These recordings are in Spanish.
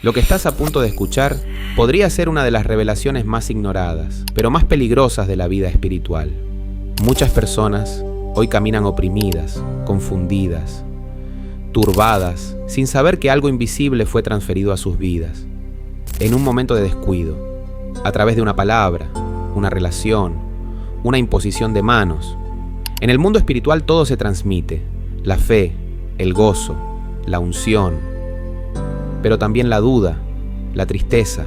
Lo que estás a punto de escuchar podría ser una de las revelaciones más ignoradas, pero más peligrosas de la vida espiritual. Muchas personas hoy caminan oprimidas, confundidas, turbadas, sin saber que algo invisible fue transferido a sus vidas. En un momento de descuido, a través de una palabra, una relación, una imposición de manos. En el mundo espiritual todo se transmite: la fe, el gozo, la unción, pero también la duda, la tristeza,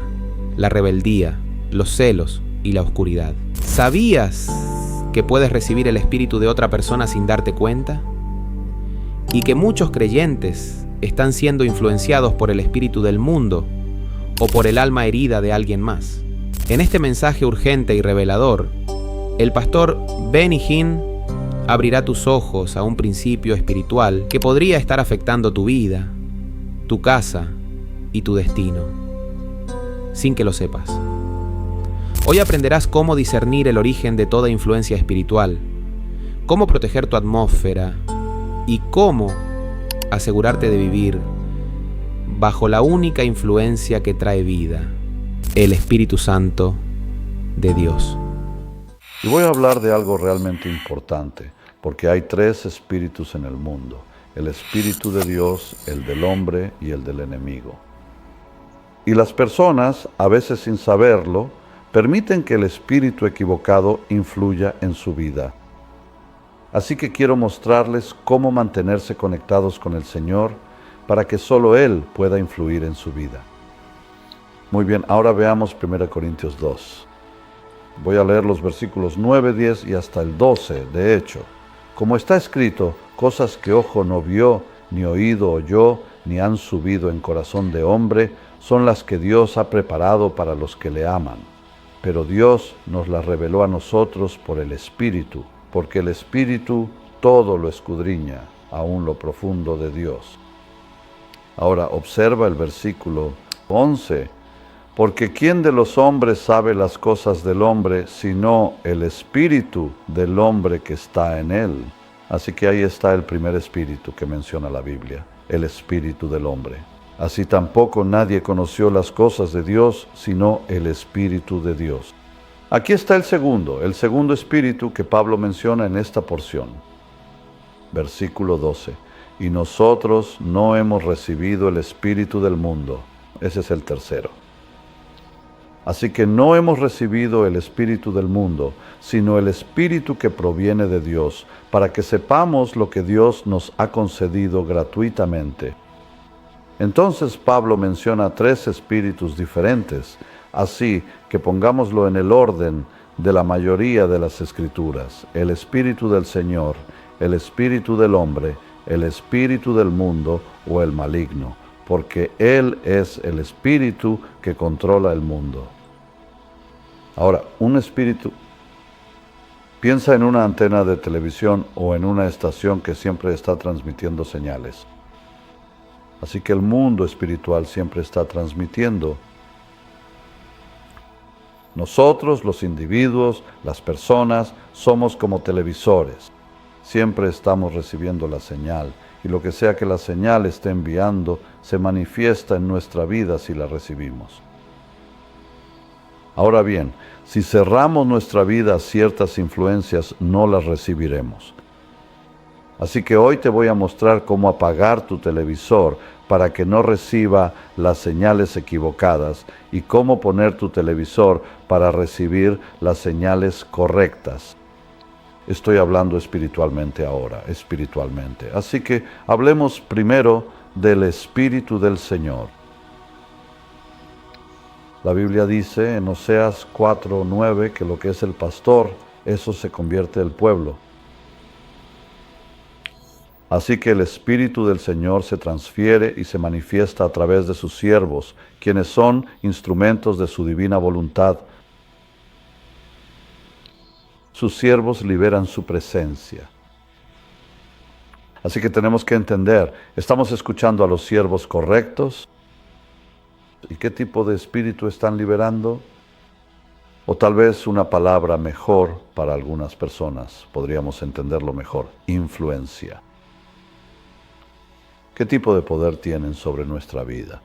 la rebeldía, los celos y la oscuridad. ¿Sabías que puedes recibir el espíritu de otra persona sin darte cuenta? Y que muchos creyentes están siendo influenciados por el espíritu del mundo o por el alma herida de alguien más. En este mensaje urgente y revelador, el pastor Benny Hinn abrirá tus ojos a un principio espiritual que podría estar afectando tu vida, tu casa y tu destino, sin que lo sepas. Hoy aprenderás cómo discernir el origen de toda influencia espiritual, cómo proteger tu atmósfera y cómo asegurarte de vivir bajo la única influencia que trae vida, el Espíritu Santo de Dios. Y voy a hablar de algo realmente importante, porque hay tres espíritus en el mundo: el espíritu de Dios, el del hombre y el del enemigo. Y las personas, a veces sin saberlo, permiten que el espíritu equivocado influya en su vida. Así que quiero mostrarles cómo mantenerse conectados con el Señor para que solo Él pueda influir en su vida. Muy bien, ahora veamos 1 Corintios 2. Voy a leer los versículos 9, 10 y hasta el 12, de hecho. Como está escrito: cosas que ojo no vio, ni oído oyó, ni han subido en corazón de hombre, son las que Dios ha preparado para los que le aman. Pero Dios nos las reveló a nosotros por el Espíritu, porque el Espíritu todo lo escudriña, aún lo profundo de Dios. Ahora observa el versículo 11. Porque ¿quién de los hombres sabe las cosas del hombre, sino el espíritu del hombre que está en él? Así que ahí está el primer espíritu que menciona la Biblia, el espíritu del hombre. Así tampoco nadie conoció las cosas de Dios, sino el Espíritu de Dios. Aquí está el segundo espíritu que Pablo menciona en esta porción. Versículo 12. Y nosotros no hemos recibido el espíritu del mundo. Ese es el tercero. Así que no hemos recibido el espíritu del mundo, sino el espíritu que proviene de Dios, para que sepamos lo que Dios nos ha concedido gratuitamente. Entonces Pablo menciona tres espíritus diferentes, así que pongámoslo en el orden de la mayoría de las Escrituras: el espíritu del Señor, el espíritu del hombre, el espíritu del mundo o el maligno, porque Él es el espíritu que controla el mundo. Ahora, un espíritu. Piensa en una antena de televisión o en una estación que siempre está transmitiendo señales. Así que el mundo espiritual siempre está transmitiendo. Nosotros, los individuos, las personas, somos como televisores. Siempre estamos recibiendo la señal, y lo que sea que la señal esté enviando se manifiesta en nuestra vida si la recibimos. Ahora bien, si cerramos nuestra vida a ciertas influencias, no las recibiremos. Así que hoy te voy a mostrar cómo apagar tu televisor para que no reciba las señales equivocadas, y cómo poner tu televisor para recibir las señales correctas. Estoy hablando espiritualmente ahora, espiritualmente. Así que hablemos primero del Espíritu del Señor. La Biblia dice en Oseas 4:9 que lo que es el pastor, eso se convierte el pueblo. Así que el Espíritu del Señor se transfiere y se manifiesta a través de sus siervos, quienes son instrumentos de su divina voluntad. Sus siervos liberan su presencia. Así que tenemos que entender, ¿estamos escuchando a los siervos correctos? ¿Y qué tipo de espíritu están liberando? O tal vez una palabra mejor para algunas personas, podríamos entenderlo mejor: influencia. ¿Qué tipo de poder tienen sobre nuestra vida?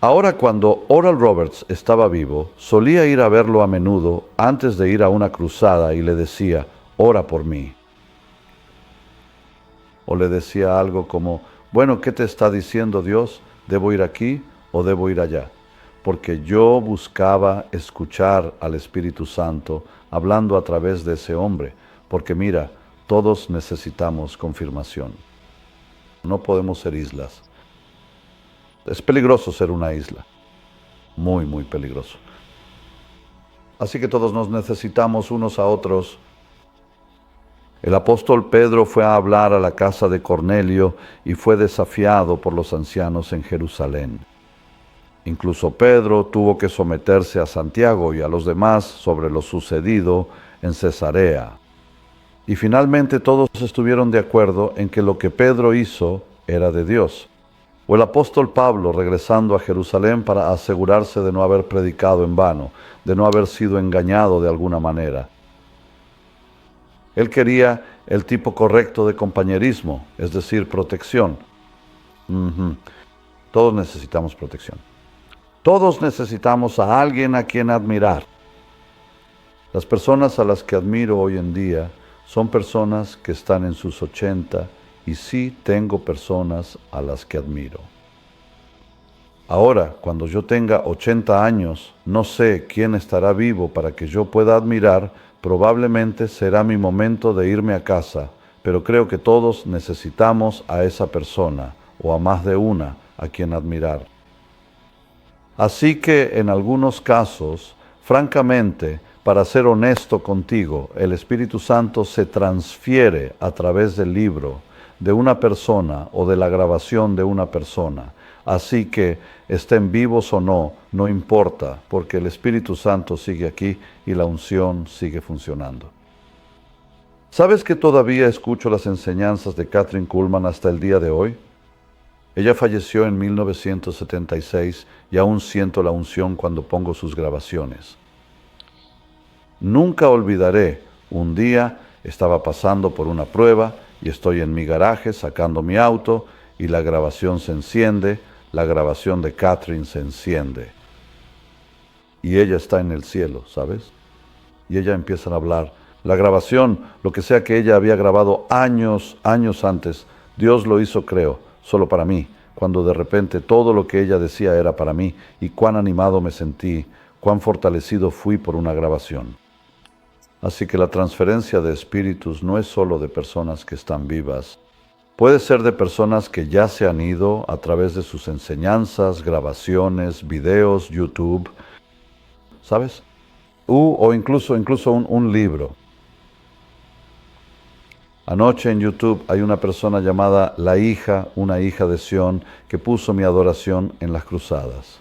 Ahora, cuando Oral Roberts estaba vivo, solía ir a verlo a menudo antes de ir a una cruzada y le decía, ora por mí. O le decía algo como, bueno, ¿qué te está diciendo Dios? ¿Debo ir aquí o debo ir allá? Porque yo buscaba escuchar al Espíritu Santo hablando a través de ese hombre, porque mira, todos necesitamos confirmación. No podemos ser islas. Es peligroso ser una isla, muy, muy peligroso. Así que todos nos necesitamos unos a otros. El apóstol Pedro fue a hablar a la casa de Cornelio y fue desafiado por los ancianos en Jerusalén. Incluso Pedro tuvo que someterse a Santiago y a los demás sobre lo sucedido en Cesarea. Y finalmente todos estuvieron de acuerdo en que lo que Pedro hizo era de Dios. O el apóstol Pablo regresando a Jerusalén para asegurarse de no haber predicado en vano, de no haber sido engañado de alguna manera. Él quería el tipo correcto de compañerismo, es decir, protección. Todos necesitamos protección. Todos necesitamos a alguien a quien admirar. Las personas a las que admiro hoy en día son personas que están en sus 80 y sí tengo personas a las que admiro. Ahora, cuando yo tenga 80 años, no sé quién estará vivo para que yo pueda admirar. Probablemente será mi momento de irme a casa, pero creo que todos necesitamos a esa persona, o a más de una, a quien admirar. Así que en algunos casos, francamente, para ser honesto contigo, el Espíritu Santo se transfiere a través del libro de una persona o de la grabación de una persona. Así que estén vivos o no, no importa, porque el Espíritu Santo sigue aquí y la unción sigue funcionando. ¿Sabes que todavía escucho las enseñanzas de Kathryn Kuhlman hasta el día de hoy? Ella falleció en 1976 y aún siento la unción cuando pongo sus grabaciones. Nunca olvidaré, un día estaba pasando por una prueba y estoy en mi garaje sacando mi auto y la grabación se enciende, la grabación de Kathryn se enciende. Y ella está en el cielo, ¿sabes? Y ella empieza a hablar. La grabación, lo que sea que ella había grabado años antes, Dios lo hizo, creo, solo para mí, cuando de repente todo lo que ella decía era para mí, y cuán animado me sentí, cuán fortalecido fui por una grabación. Así que la transferencia de espíritus no es solo de personas que están vivas, puede ser de personas que ya se han ido a través de sus enseñanzas, grabaciones, videos, YouTube, ¿sabes? O incluso un libro. Anoche en YouTube hay una persona llamada La Hija, una hija de Sión, que puso mi adoración en las cruzadas.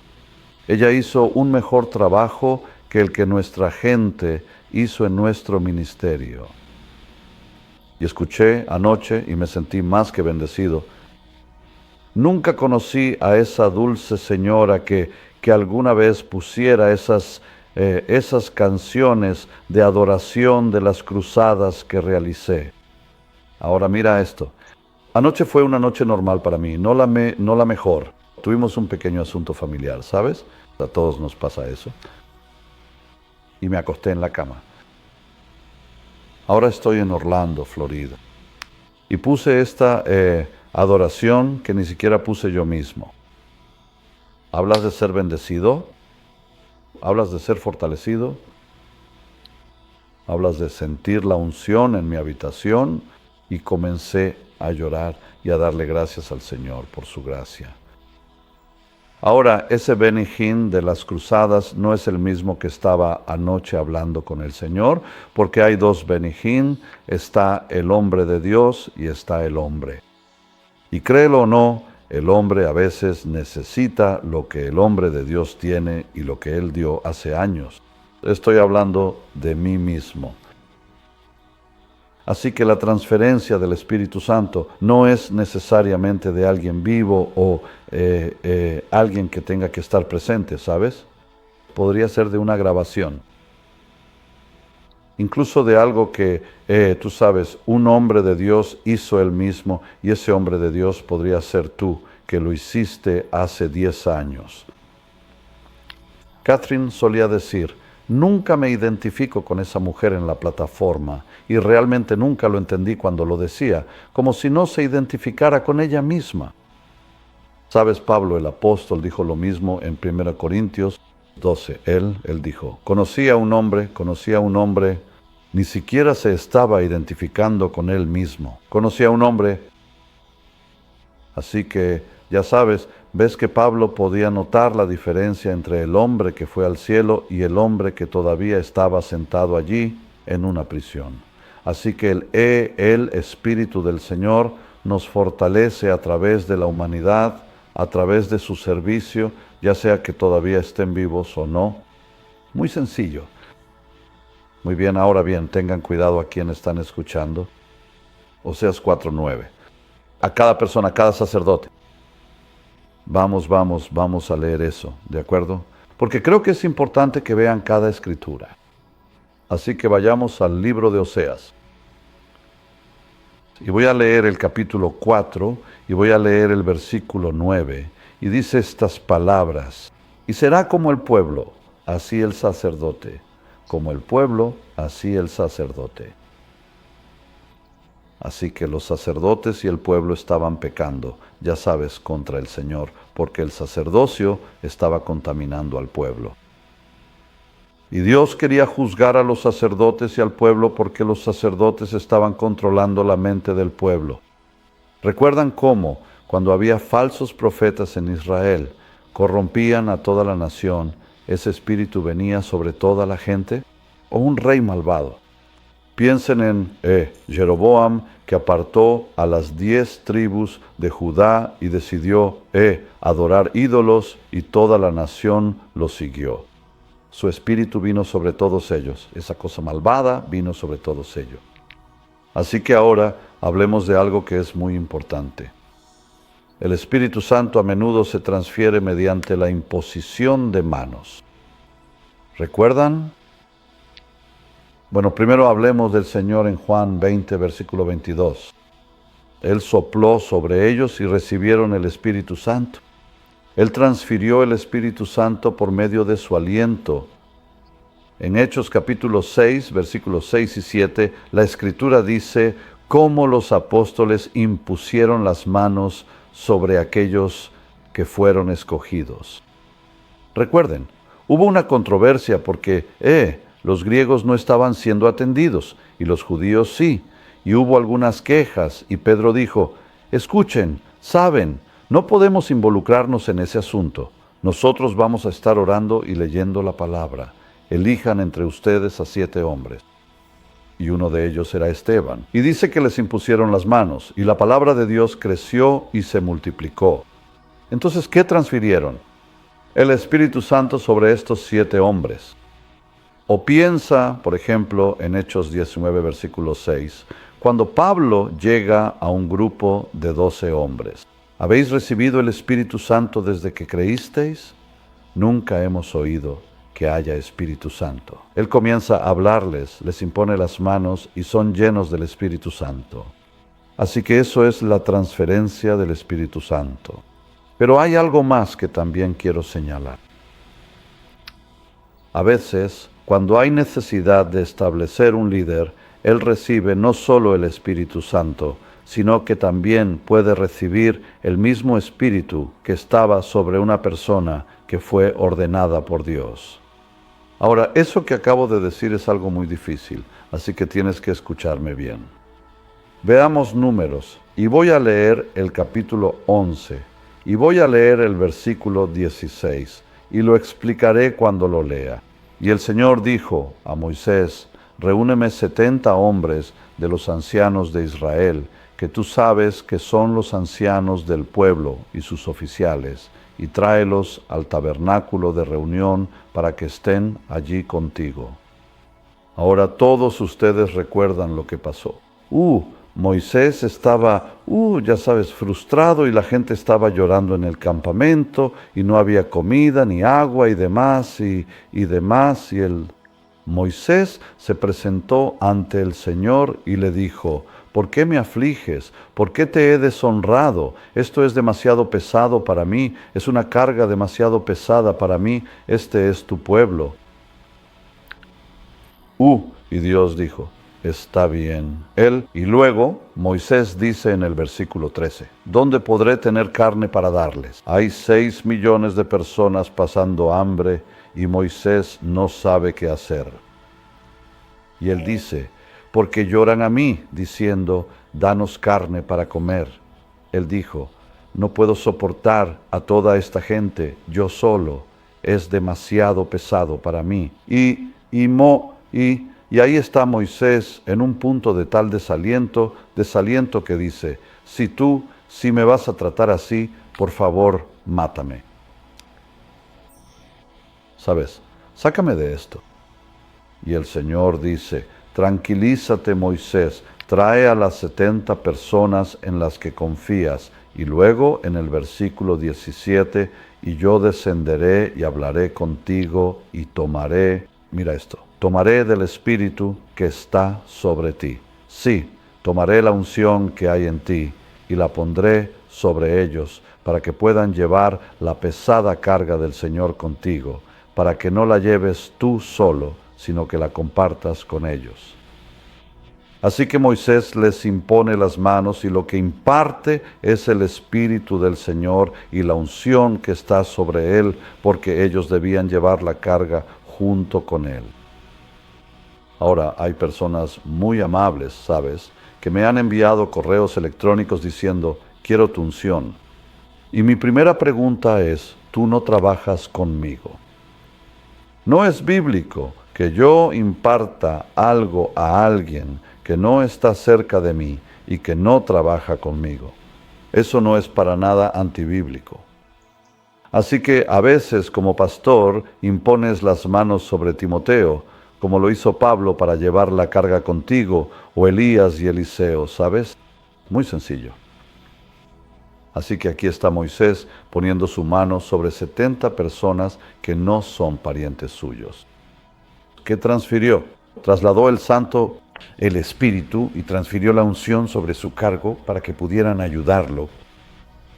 Ella hizo un mejor trabajo que el que nuestra gente hizo en nuestro ministerio. Y escuché anoche y me sentí más que bendecido. Nunca conocí a esa dulce señora que alguna vez pusiera esas canciones de adoración de las cruzadas que realicé. Ahora mira esto. Anoche fue una noche normal para mí, no la mejor. Tuvimos un pequeño asunto familiar, ¿sabes? A todos nos pasa eso. Y me acosté en la cama. Ahora estoy en Orlando, Florida. Y puse esta adoración que ni siquiera puse yo mismo. ¿Hablas de ser bendecido? ¿Hablas de ser fortalecido? ¿Hablas de sentir la unción en mi habitación? Y comencé a llorar y a darle gracias al Señor por su gracia. Ahora, ese Benny Hinn de las cruzadas no es el mismo que estaba anoche hablando con el Señor, porque hay dos Benny Hinn, está el hombre de Dios y está el hombre. Y créelo o no, el hombre a veces necesita lo que el hombre de Dios tiene y lo que Él dio hace años. Estoy hablando de mí mismo. Así que la transferencia del Espíritu Santo no es necesariamente de alguien vivo o alguien que tenga que estar presente, ¿sabes? Podría ser de una grabación. Incluso de algo que, tú sabes, un hombre de Dios hizo él mismo y ese hombre de Dios podría ser tú, que lo hiciste hace 10 años. Catherine solía decir, nunca me identifico con esa mujer en la plataforma, y realmente nunca lo entendí cuando lo decía, como si no se identificara con ella misma. Sabes, Pablo el apóstol dijo lo mismo en 1 Corintios 12. Él dijo, conocía a un hombre, ni siquiera se estaba identificando con él mismo. Conocía a un hombre. Así que, ya sabes, ves que Pablo podía notar la diferencia entre el hombre que fue al cielo y el hombre que todavía estaba sentado allí en una prisión. Así que el Espíritu del Señor nos fortalece a través de la humanidad, a través de su servicio, ya sea que todavía estén vivos o no. Muy sencillo. Muy bien, ahora bien, tengan cuidado a quienes están escuchando. Oseas 4:9. A cada persona, a cada sacerdote. Vamos a leer eso, ¿de acuerdo? Porque creo que es importante que vean cada escritura. Así que vayamos al libro de Oseas. Y voy a leer el capítulo 4 y voy a leer el versículo 9. Y dice estas palabras. Y será como el pueblo, así el sacerdote. Como el pueblo, así el sacerdote. Así que los sacerdotes y el pueblo estaban pecando, ya sabes, contra el Señor, porque el sacerdocio estaba contaminando al pueblo. Y Dios quería juzgar a los sacerdotes y al pueblo porque los sacerdotes estaban controlando la mente del pueblo. ¿Recuerdan cómo, cuando había falsos profetas en Israel, corrompían a toda la nación, ese espíritu venía sobre toda la gente? ¿O un rey malvado? Piensen en Jeroboam, que apartó a las 10 tribus de Judá y decidió adorar ídolos, y toda la nación lo siguió. Su espíritu vino sobre todos ellos. Esa cosa malvada vino sobre todos ellos. Así que ahora hablemos de algo que es muy importante. El Espíritu Santo a menudo se transfiere mediante la imposición de manos. ¿Recuerdan? Bueno, primero hablemos del Señor en Juan 20, versículo 22. Él sopló sobre ellos y recibieron el Espíritu Santo. Él transfirió el Espíritu Santo por medio de su aliento. En Hechos capítulo 6, versículos 6 y 7, la Escritura dice cómo los apóstoles impusieron las manos sobre aquellos que fueron escogidos. Recuerden, hubo una controversia porque los griegos no estaban siendo atendidos y los judíos sí, y hubo algunas quejas y Pedro dijo, escuchen, saben, no podemos involucrarnos en ese asunto. Nosotros vamos a estar orando y leyendo la palabra. Elijan entre ustedes a 7 hombres. Y uno de ellos era Esteban. Y dice que les impusieron las manos, y la palabra de Dios creció y se multiplicó. Entonces, ¿qué transfirieron? El Espíritu Santo sobre estos 7 hombres. O piensa, por ejemplo, en Hechos 19, versículo 6, cuando Pablo llega a un grupo de 12 hombres. ¿Habéis recibido el Espíritu Santo desde que creísteis? Nunca hemos oído que haya Espíritu Santo. Él comienza a hablarles, les impone las manos y son llenos del Espíritu Santo. Así que eso es la transferencia del Espíritu Santo. Pero hay algo más que también quiero señalar. A veces, cuando hay necesidad de establecer un líder, él recibe no solo el Espíritu Santo, sino que también puede recibir el mismo Espíritu que estaba sobre una persona que fue ordenada por Dios. Ahora, eso que acabo de decir es algo muy difícil, así que tienes que escucharme bien. Veamos Números, y voy a leer el capítulo 11, y voy a leer el versículo 16, y lo explicaré cuando lo lea. Y el Señor dijo a Moisés, reúneme 70 hombres de los ancianos de Israel, que tú sabes que son los ancianos del pueblo y sus oficiales, y tráelos al tabernáculo de reunión para que estén allí contigo. Ahora todos ustedes recuerdan lo que pasó. Moisés estaba, ya sabes, frustrado y la gente estaba llorando en el campamento y no había comida ni agua y demás y demás. Moisés se presentó ante el Señor y le dijo, ¿por qué me afliges? ¿Por qué te he deshonrado? Esto es demasiado pesado para mí, es una carga demasiado pesada para mí, este es tu pueblo. Y Dios dijo, está bien. Y luego Moisés dice en el versículo 13, ¿dónde podré tener carne para darles? Hay 6 millones de personas pasando hambre y Moisés no sabe qué hacer. Y él dice, porque lloran a mí, diciendo, danos carne para comer. Él dijo, no puedo soportar a toda esta gente, yo solo, es demasiado pesado para mí. Y ahí está Moisés en un punto de tal desaliento que dice, si me vas a tratar así, por favor, mátame. ¿Sabes? Sácame de esto. Y el Señor dice, tranquilízate, Moisés, trae a las 70 personas en las que confías. Y luego en el versículo 17, y yo descenderé y hablaré contigo y tomaré, mira esto, tomaré del Espíritu que está sobre ti. Sí, tomaré la unción que hay en ti y la pondré sobre ellos para que puedan llevar la pesada carga del Señor contigo, para que no la lleves tú solo, sino que la compartas con ellos. Así que Moisés les impone las manos y lo que imparte es el Espíritu del Señor y la unción que está sobre él, porque ellos debían llevar la carga junto con él. Ahora, hay personas muy amables, ¿sabes?, que me han enviado correos electrónicos diciendo, quiero tu unción. Y mi primera pregunta es, tú no trabajas conmigo. No es bíblico que yo imparta algo a alguien que no está cerca de mí y que no trabaja conmigo. Eso no es para nada antibíblico. Así que a veces como pastor impones las manos sobre Timoteo, como lo hizo Pablo para llevar la carga contigo, o Elías y Eliseo, ¿sabes? Muy sencillo. Así que aquí está Moisés poniendo su mano sobre 70 personas que no son parientes suyos. ¿Qué transfirió? Trasladó el santo, el Espíritu, y transfirió la unción sobre su cargo para que pudieran ayudarlo.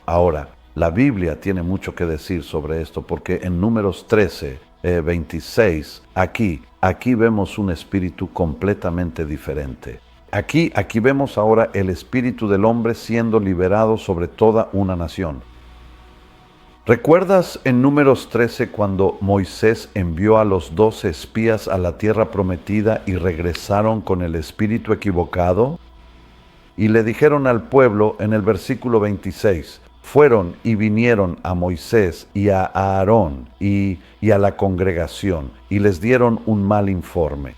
Ahora, la Biblia tiene mucho que decir sobre esto, porque en Números 13, 26, aquí vemos un espíritu completamente diferente. Aquí vemos ahora el espíritu del hombre siendo liberado sobre toda una nación. ¿Recuerdas en Números 13 cuando Moisés envió a los 12 espías a la tierra prometida y regresaron con el espíritu equivocado? Y le dijeron al pueblo en el versículo 26, fueron y vinieron a Moisés y a Aarón y a la congregación y les dieron un mal informe.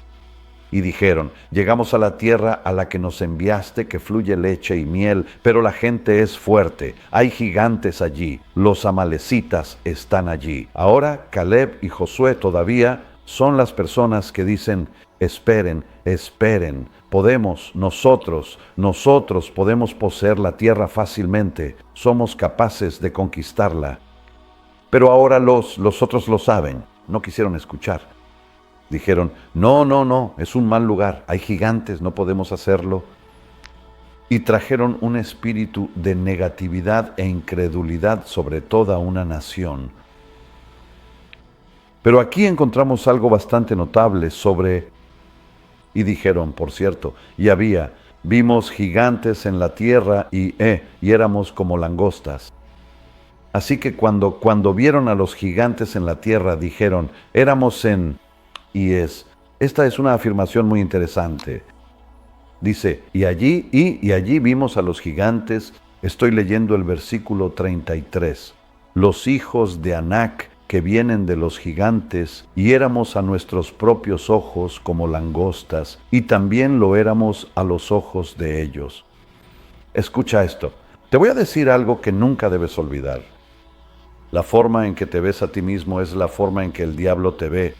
Y dijeron, llegamos a la tierra a la que nos enviaste, que fluye leche y miel, pero la gente es fuerte, hay gigantes allí, los amalecitas están allí. Ahora Caleb y Josué todavía son las personas que dicen, esperen, nosotros podemos poseer la tierra fácilmente, somos capaces de conquistarla. Pero ahora los otros lo saben, no quisieron escuchar. Dijeron, no, es un mal lugar, hay gigantes, no podemos hacerlo. Y trajeron un espíritu de negatividad e incredulidad sobre toda una nación. Pero aquí encontramos algo bastante notable y dijeron, por cierto, vimos gigantes en la tierra y éramos como langostas. Así que cuando vieron a los gigantes en la tierra, dijeron, esta es una afirmación muy interesante. Dice, y allí vimos a los gigantes, estoy leyendo el versículo 33, los hijos de Anac que vienen de los gigantes, y éramos a nuestros propios ojos como langostas, y también lo éramos a los ojos de ellos. Escucha esto, te voy a decir algo que nunca debes olvidar. La forma en que te ves a ti mismo es la forma en que el diablo te ve.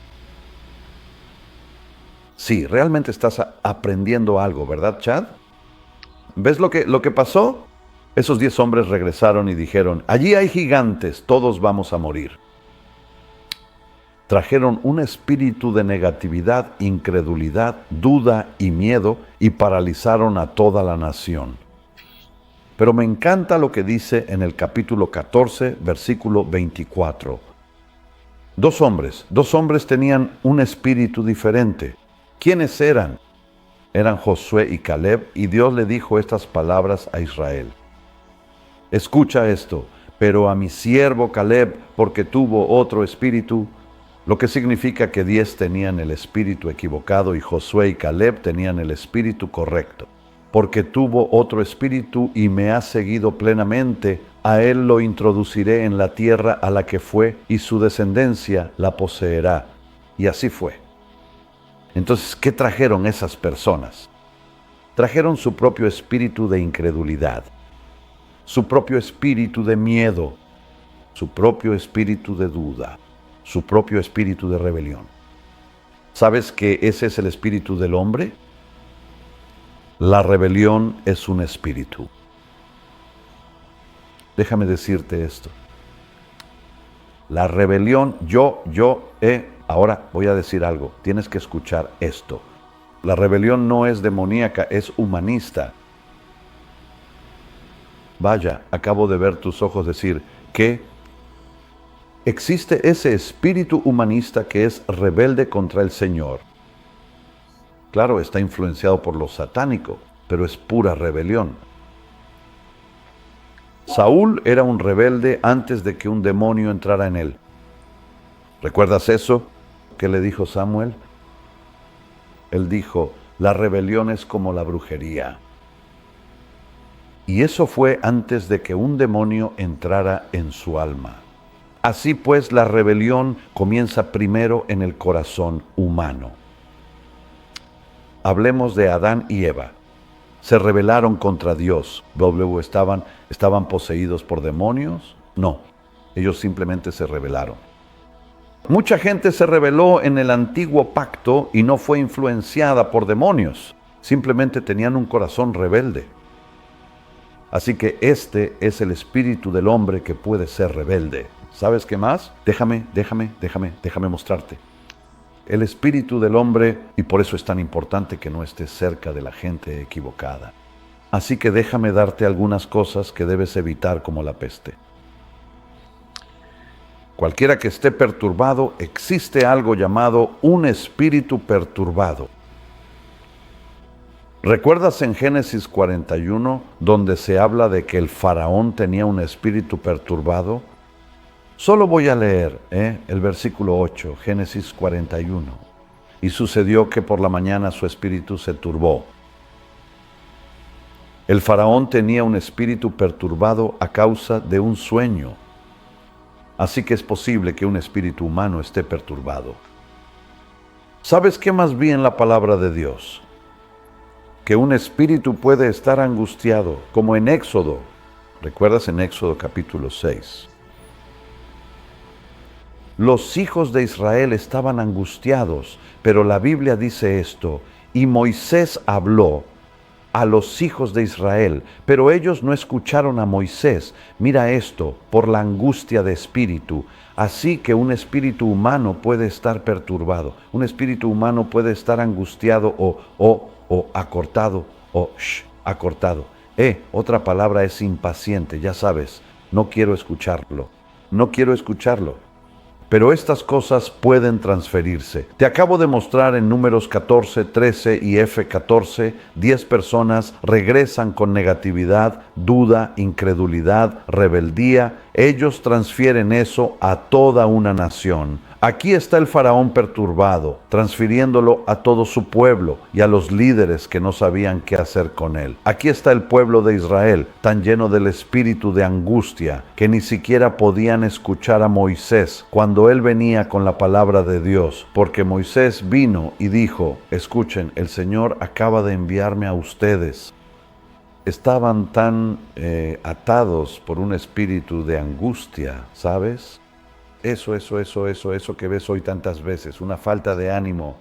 Sí, realmente estás aprendiendo algo, ¿verdad, Chad? ¿Ves lo que pasó? Esos 10 hombres regresaron y dijeron, allí hay gigantes, todos vamos a morir. Trajeron un espíritu de negatividad, incredulidad, duda y miedo y paralizaron a toda la nación. Pero me encanta lo que dice en el capítulo 14, versículo 24. Dos hombres tenían un espíritu diferente. ¿Quiénes eran? Eran Josué y Caleb, y Dios le dijo estas palabras a Israel. Escucha esto, pero a mi siervo Caleb, porque tuvo otro espíritu, lo que significa que 10 tenían el espíritu equivocado y Josué y Caleb tenían el espíritu correcto. Porque tuvo otro espíritu y me ha seguido plenamente, a él lo introduciré en la tierra a la que fue y su descendencia la poseerá. Y así fue. Entonces, ¿qué trajeron esas personas? Trajeron su propio espíritu de incredulidad, su propio espíritu de miedo, su propio espíritu de duda, su propio espíritu de rebelión. ¿Sabes que ese es el espíritu del hombre? La rebelión es un espíritu. Déjame decirte esto. La rebelión, ahora voy a decir algo, tienes que escuchar esto. La rebelión no es demoníaca, es humanista. Vaya, acabo de ver tus ojos decir que existe ese espíritu humanista que es rebelde contra el Señor. Claro, está influenciado por lo satánico, pero es pura rebelión. Saúl era un rebelde antes de que un demonio entrara en él. ¿Recuerdas eso? ¿Qué le dijo Samuel? Él dijo, la rebelión es como la brujería. Y eso fue antes de que un demonio entrara en su alma. Así pues, la rebelión comienza primero en el corazón humano. Hablemos de Adán y Eva. ¿Se rebelaron contra Dios? ¿Luego estaban poseídos por demonios? No, ellos simplemente se rebelaron. Mucha gente se rebeló en el antiguo pacto y no fue influenciada por demonios. Simplemente tenían un corazón rebelde. Así que este es el espíritu del hombre que puede ser rebelde. ¿Sabes qué más? Déjame mostrarte. El espíritu del hombre, y por eso es tan importante que no estés cerca de la gente equivocada. Así que déjame darte algunas cosas que debes evitar como la peste. Cualquiera que esté perturbado, existe algo llamado un espíritu perturbado. ¿Recuerdas en Génesis 41, donde se habla de que el faraón tenía un espíritu perturbado? Solo voy a leer el versículo 8, Génesis 41. Y sucedió que por la mañana su espíritu se turbó. El faraón tenía un espíritu perturbado a causa de un sueño. Así que es posible que un espíritu humano esté perturbado. ¿Sabes qué más vi en la palabra de Dios? Que un espíritu puede estar angustiado, como en Éxodo. ¿Recuerdas en Éxodo capítulo 6? Los hijos de Israel estaban angustiados, pero la Biblia dice esto, y Moisés habló a los hijos de Israel, pero ellos no escucharon a Moisés. Mira esto, por la angustia de espíritu. Así que un espíritu humano puede estar perturbado, un espíritu humano puede estar angustiado o acortado, acortado. Otra palabra es impaciente, ya sabes, no quiero escucharlo. Pero estas cosas pueden transferirse. Te acabo de mostrar en Números 14, 13 y F14, 10 personas regresan con negatividad, duda, incredulidad, rebeldía. Ellos transfieren eso a toda una nación. Aquí está el faraón perturbado, transfiriéndolo a todo su pueblo y a los líderes que no sabían qué hacer con él. Aquí está el pueblo de Israel, tan lleno del espíritu de angustia, que ni siquiera podían escuchar a Moisés cuando él venía con la palabra de Dios, porque Moisés vino y dijo, escuchen, el Señor acaba de enviarme a ustedes. Estaban tan atados por un espíritu de angustia, ¿sabes? Eso que ves hoy tantas veces, una falta de ánimo.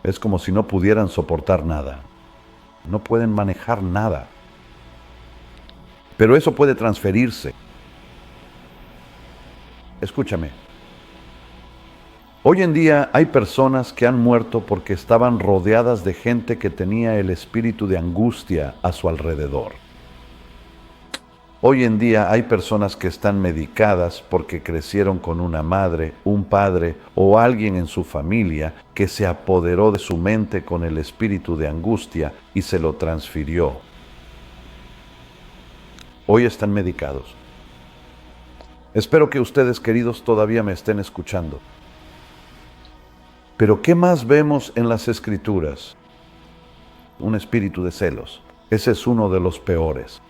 Es como si no pudieran soportar nada. No pueden manejar nada. Pero eso puede transferirse. Escúchame. Hoy en día hay personas que han muerto porque estaban rodeadas de gente que tenía el espíritu de angustia a su alrededor. Hoy en día hay personas que están medicadas porque crecieron con una madre, un padre o alguien en su familia que se apoderó de su mente con el espíritu de angustia y se lo transfirió. Hoy están medicados. Espero que ustedes, queridos, todavía me estén escuchando. Pero ¿qué más vemos en las Escrituras? Un espíritu de celos. Ese es uno de los peores.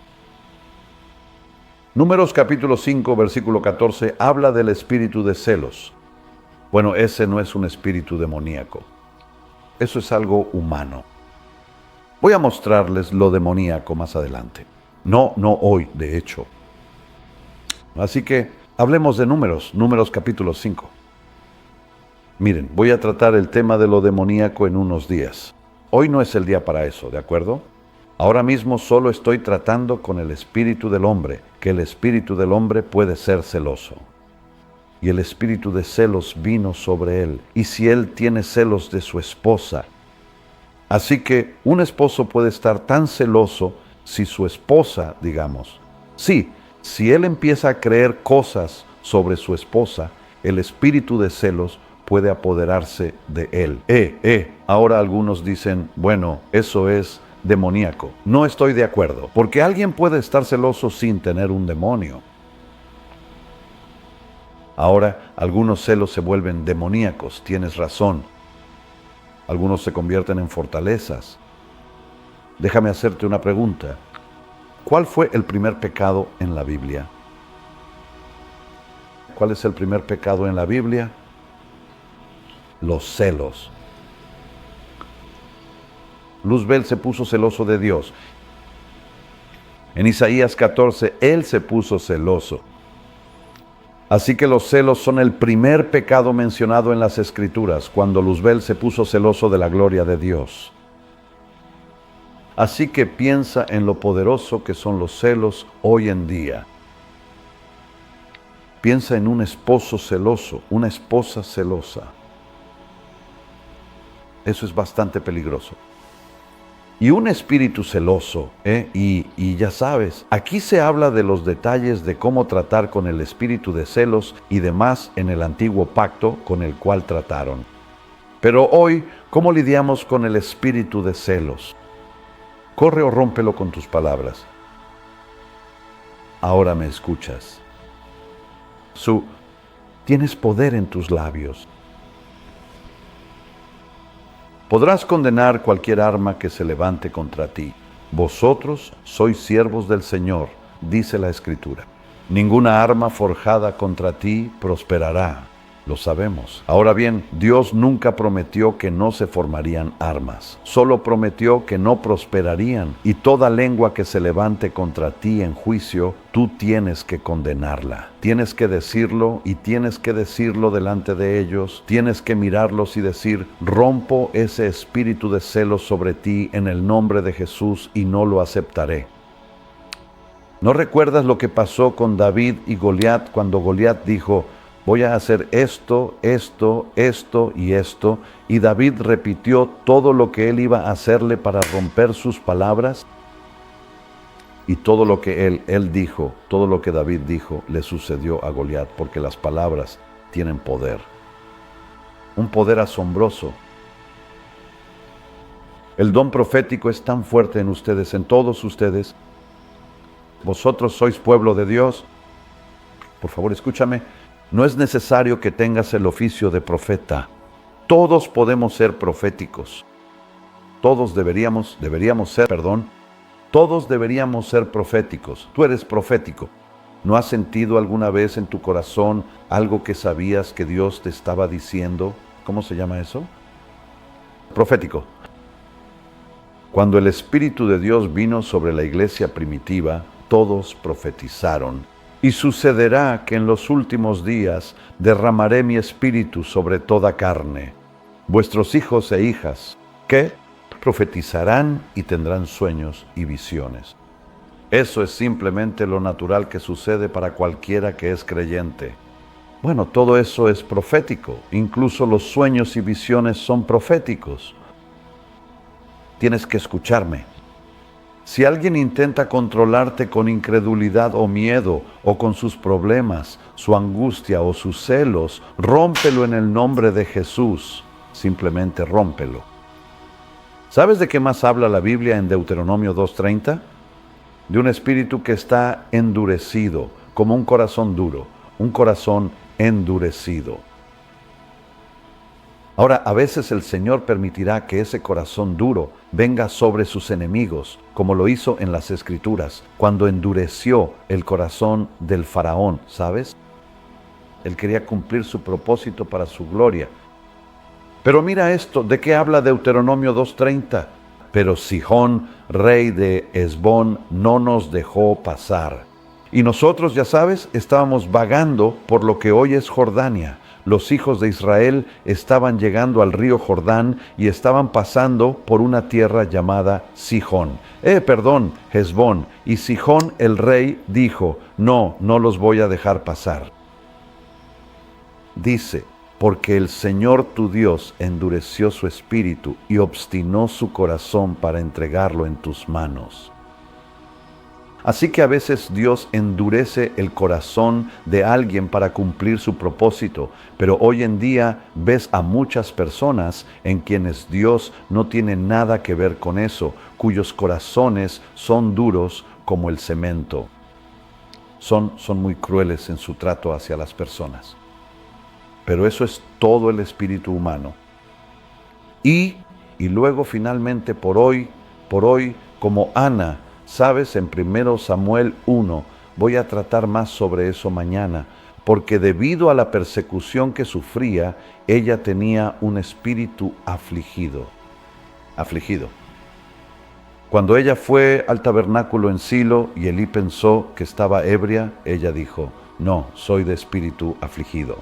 Números capítulo 5, versículo 14, habla del espíritu de celos. Bueno, ese no es un espíritu demoníaco. Eso es algo humano. Voy a mostrarles lo demoníaco más adelante. No hoy, de hecho. Así que hablemos de Números capítulo 5. Miren, voy a tratar el tema de lo demoníaco en unos días. Hoy no es el día para eso, ¿de acuerdo? Ahora mismo solo estoy tratando con el espíritu del hombre, que el espíritu del hombre puede ser celoso. Y el espíritu de celos vino sobre él. Y si él tiene celos de su esposa. Así que un esposo puede estar tan celoso si su esposa, digamos. Sí, si él empieza a creer cosas sobre su esposa, el espíritu de celos puede apoderarse de él. Ahora algunos dicen, bueno, eso es demoníaco. No estoy de acuerdo, porque alguien puede estar celoso sin tener un demonio. Ahora, algunos celos se vuelven demoníacos, tienes razón. Algunos se convierten en fortalezas. Déjame hacerte una pregunta. ¿Cuál fue el primer pecado en la Biblia? ¿Cuál es el primer pecado en la Biblia? Los celos. Luzbel se puso celoso de Dios. En Isaías 14, él se puso celoso. Así que los celos son el primer pecado mencionado en las Escrituras, cuando Luzbel se puso celoso de la gloria de Dios. Así que piensa en lo poderoso que son los celos hoy en día. Piensa en un esposo celoso, una esposa celosa. Eso es bastante peligroso. Y un espíritu celoso, y ya sabes, aquí se habla de los detalles de cómo tratar con el espíritu de celos y demás en el antiguo pacto con el cual trataron. Pero hoy, ¿cómo lidiamos con el espíritu de celos? Corre o rómpelo con tus palabras. Ahora me escuchas. Tienes poder en tus labios. Podrás condenar cualquier arma que se levante contra ti. Vosotros sois siervos del Señor, dice la Escritura. Ninguna arma forjada contra ti prosperará. Lo sabemos. Ahora bien, Dios nunca prometió que no se formarían armas. Solo prometió que no prosperarían. Y toda lengua que se levante contra ti en juicio, tú tienes que condenarla. Tienes que decirlo y tienes que decirlo delante de ellos. Tienes que mirarlos y decir, rompo ese espíritu de celos sobre ti en el nombre de Jesús y no lo aceptaré. ¿No recuerdas lo que pasó con David y Goliat cuando Goliat dijo, voy a hacer esto, esto, esto y esto? Y David repitió todo lo que él iba a hacerle para romper sus palabras. Y todo lo que él dijo, todo lo que David dijo, le sucedió a Goliat, porque las palabras tienen poder. Un poder asombroso. El don profético es tan fuerte en ustedes, en todos ustedes. Vosotros sois pueblo de Dios. Por favor, escúchame. No es necesario que tengas el oficio de profeta. Todos podemos ser proféticos. Todos deberíamos ser proféticos. Tú eres profético. ¿No has sentido alguna vez en tu corazón algo que sabías que Dios te estaba diciendo? ¿Cómo se llama eso? Profético. Cuando el Espíritu de Dios vino sobre la iglesia primitiva, todos profetizaron. Y sucederá que en los últimos días derramaré mi espíritu sobre toda carne. Vuestros hijos e hijas, ¿qué? Profetizarán y tendrán sueños y visiones. Eso es simplemente lo natural que sucede para cualquiera que es creyente. Bueno, todo eso es profético. Incluso los sueños y visiones son proféticos. Tienes que escucharme. Si alguien intenta controlarte con incredulidad o miedo, o con sus problemas, su angustia o sus celos, rómpelo en el nombre de Jesús. Simplemente rómpelo. ¿Sabes de qué más habla la Biblia en Deuteronomio 2:30? De un espíritu que está endurecido, como un corazón duro, un corazón endurecido. Ahora, a veces el Señor permitirá que ese corazón duro venga sobre sus enemigos, como lo hizo en las Escrituras, cuando endureció el corazón del faraón, ¿sabes? Él quería cumplir su propósito para su gloria. Pero mira esto, ¿de qué habla Deuteronomio 2:30? Pero Sihón, rey de Hesbón, no nos dejó pasar. Y nosotros, ya sabes, estábamos vagando por lo que hoy es Jordania. Los hijos de Israel estaban llegando al río Jordán y estaban pasando por una tierra llamada Hesbón. Y Sihón el rey dijo, no los voy a dejar pasar. Dice, porque el Señor tu Dios endureció su espíritu y obstinó su corazón para entregarlo en tus manos. Así que a veces Dios endurece el corazón de alguien para cumplir su propósito, pero hoy en día ves a muchas personas en quienes Dios no tiene nada que ver con eso, cuyos corazones son duros como el cemento. Son muy crueles en su trato hacia las personas. Pero eso es todo el espíritu humano. Y luego finalmente por hoy, como Ana, sabes, en 1 Samuel 1, voy a tratar más sobre eso mañana, porque debido a la persecución que sufría, ella tenía un espíritu afligido. Cuando ella fue al tabernáculo en Silo y Elí pensó que estaba ebria, ella dijo, no, soy de espíritu afligido.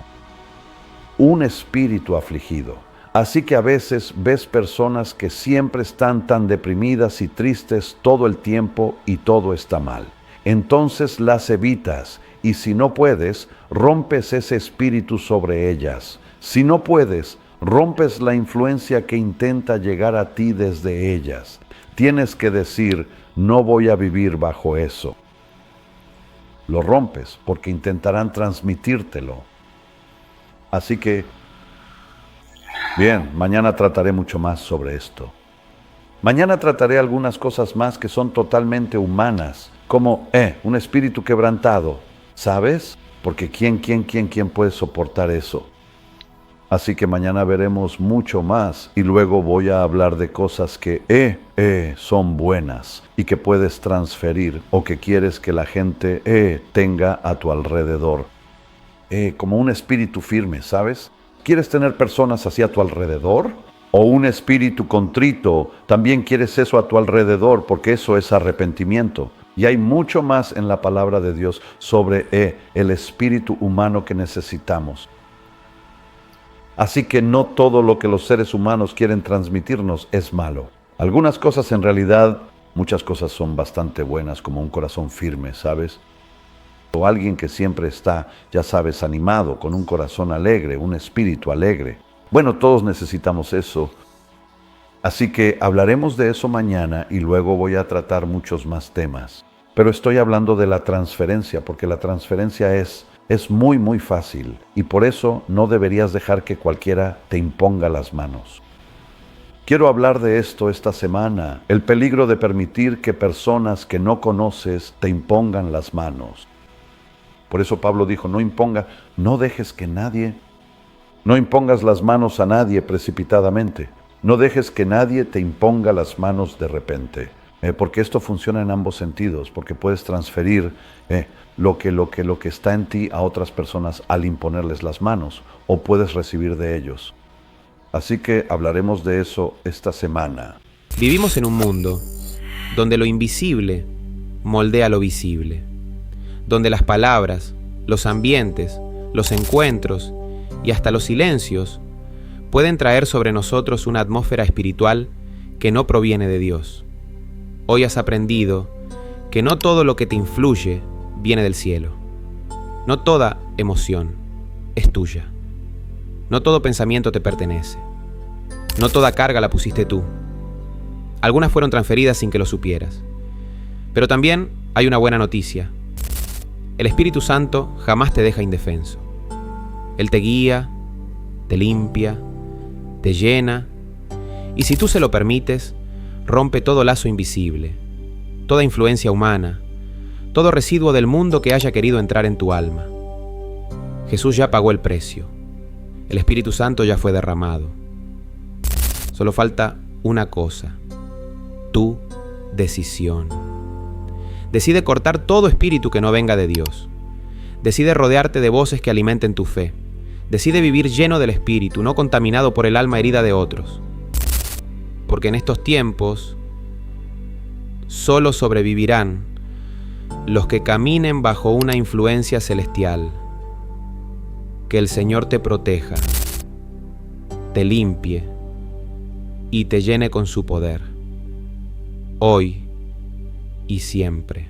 Un espíritu afligido. Así que a veces ves personas que siempre están tan deprimidas y tristes todo el tiempo y todo está mal. Entonces las evitas y si no puedes, rompes ese espíritu sobre ellas. Si no puedes, rompes la influencia que intenta llegar a ti desde ellas. Tienes que decir, no voy a vivir bajo eso. Lo rompes porque intentarán transmitírtelo. Así que, bien, mañana trataré mucho más sobre esto. Mañana trataré algunas cosas más que son totalmente humanas, como, un espíritu quebrantado, ¿sabes? Porque ¿quién puede soportar eso? Así que mañana veremos mucho más y luego voy a hablar de cosas que, son buenas y que puedes transferir o que quieres que la gente, tenga a tu alrededor. Como un espíritu firme, ¿sabes? ¿Quieres tener personas así a tu alrededor? ¿O un espíritu contrito? También quieres eso a tu alrededor, porque eso es arrepentimiento. Y hay mucho más en la palabra de Dios sobre el espíritu humano que necesitamos. Así que no todo lo que los seres humanos quieren transmitirnos es malo. Algunas cosas en realidad, muchas cosas son bastante buenas, como un corazón firme, ¿sabes? O alguien que siempre está, ya sabes, animado, con un corazón alegre, un espíritu alegre. Bueno, todos necesitamos eso. Así que hablaremos de eso mañana y luego voy a tratar muchos más temas. Pero estoy hablando de la transferencia, porque la transferencia es muy fácil y por eso no deberías dejar que cualquiera te imponga las manos. Quiero hablar de esto esta semana, el peligro de permitir que personas que no conoces te impongan las manos. Por eso Pablo dijo, no impongas las manos a nadie precipitadamente. No dejes que nadie te imponga las manos de repente. Porque esto funciona en ambos sentidos, porque puedes transferir lo que está en ti a otras personas al imponerles las manos, o puedes recibir de ellos. Así que hablaremos de eso esta semana. Vivimos en un mundo donde lo invisible moldea lo visible, donde las palabras, los ambientes, los encuentros y hasta los silencios pueden traer sobre nosotros una atmósfera espiritual que no proviene de Dios. Hoy has aprendido que no todo lo que te influye viene del cielo. No toda emoción, es tuya. No todo pensamiento te pertenece. No toda carga la pusiste tú. Algunas fueron transferidas sin que lo supieras. Pero también hay una buena noticia. El Espíritu Santo jamás te deja indefenso. Él te guía, te limpia, te llena, y si tú se lo permites, rompe todo lazo invisible, toda influencia humana, todo residuo del mundo que haya querido entrar en tu alma. Jesús ya pagó el precio. El Espíritu Santo ya fue derramado. Solo falta una cosa: tu decisión. Decide cortar todo espíritu que no venga de Dios. Decide rodearte de voces que alimenten tu fe. Decide vivir lleno del Espíritu, no contaminado por el alma herida de otros. Porque en estos tiempos solo sobrevivirán los que caminen bajo una influencia celestial. Que el Señor te proteja, te limpie y te llene con su poder, hoy y siempre.